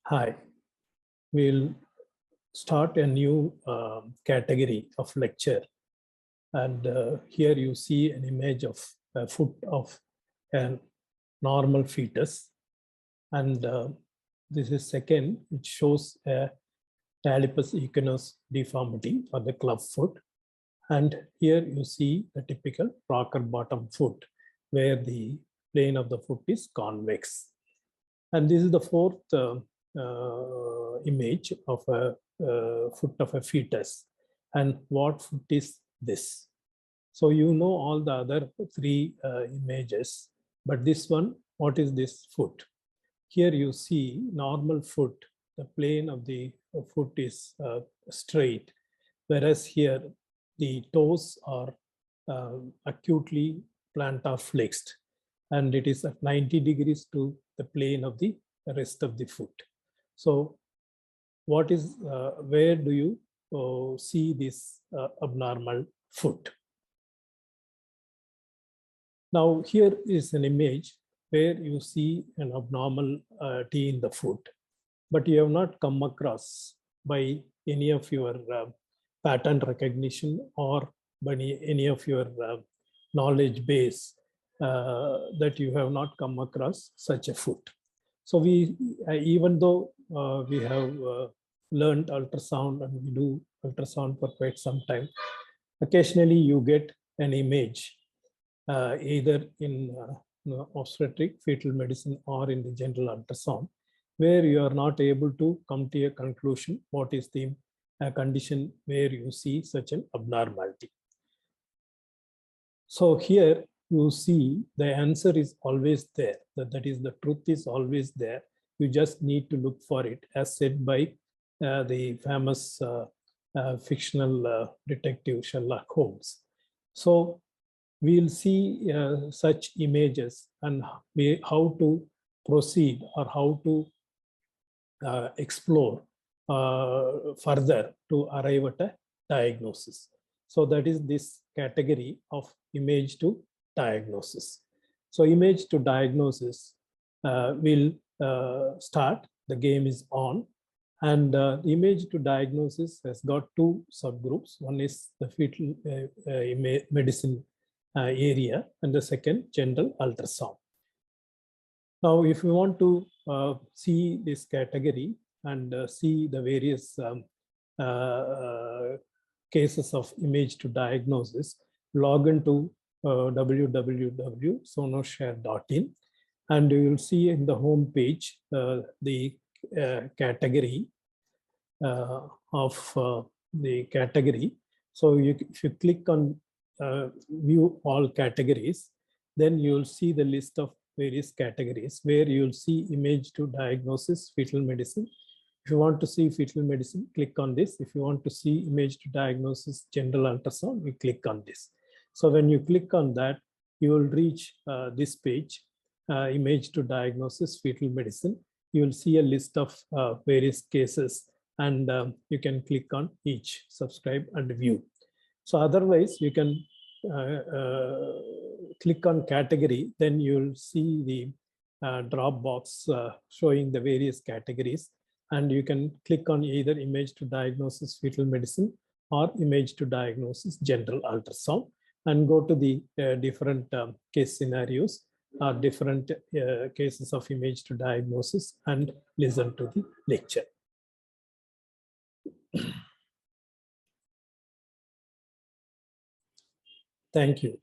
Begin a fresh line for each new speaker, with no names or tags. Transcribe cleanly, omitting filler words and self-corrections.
Hi, we'll start a new category of lecture. And here you see an image of a foot of a normal fetus. And this is second, which shows a talipus equinus deformity or the club foot. And here you see the typical rocker bottom foot, where the plane of the foot is convex. And this is the fourth image of a foot of a fetus. And what foot is this? So you know all the other three images, but this one, what is this foot? Here you see normal foot, the plane of the foot is straight, whereas here the toes are acutely plantar flexed, and it is at 90 degrees to the plane of the rest of the foot. So what is, where do you see this abnormal foot? Now here is an image where you see an abnormality in the foot, but you have not come across by any of your pattern recognition or by any of your knowledge base that you have not come across such a foot. So we, even though we have learned ultrasound and we do ultrasound for quite some time, occasionally you get an image either in obstetric, fetal medicine, or in the general ultrasound, where you are not able to come to a conclusion what is the condition where you see such an abnormality. So here you see the answer is always there, that is, the truth is always there. You just need to look for it, as said by the famous fictional detective Sherlock Holmes. So we'll see such images and how to proceed or how to explore further to arrive at a diagnosis. So that is this category of image to diagnosis. So image to diagnosis will start. The game is on. And image to diagnosis has got two subgroups. One is the fetal medicine area, and the second, general ultrasound. Now, if you want to see this category and see the various cases of image to diagnosis, log into www.sonoshare.in, and you will see in the home page the category of the category. So if you click on view all categories, then you will see the list of various categories where you will see image to diagnosis, fetal medicine. If you want to see fetal medicine, click on this. If you want to see image to diagnosis, general ultrasound, you click on this. So when you click on that, you will reach this page, image to diagnosis, fetal medicine. You will see a list of various cases, and you can click on each, subscribe and view. So otherwise, you can click on category, then you'll see the drop box showing the various categories, and you can click on either image to diagnosis, fetal medicine, or image to diagnosis, general ultrasound, and go to the different case scenarios or different cases of image to diagnosis and listen to the lecture. Thank you.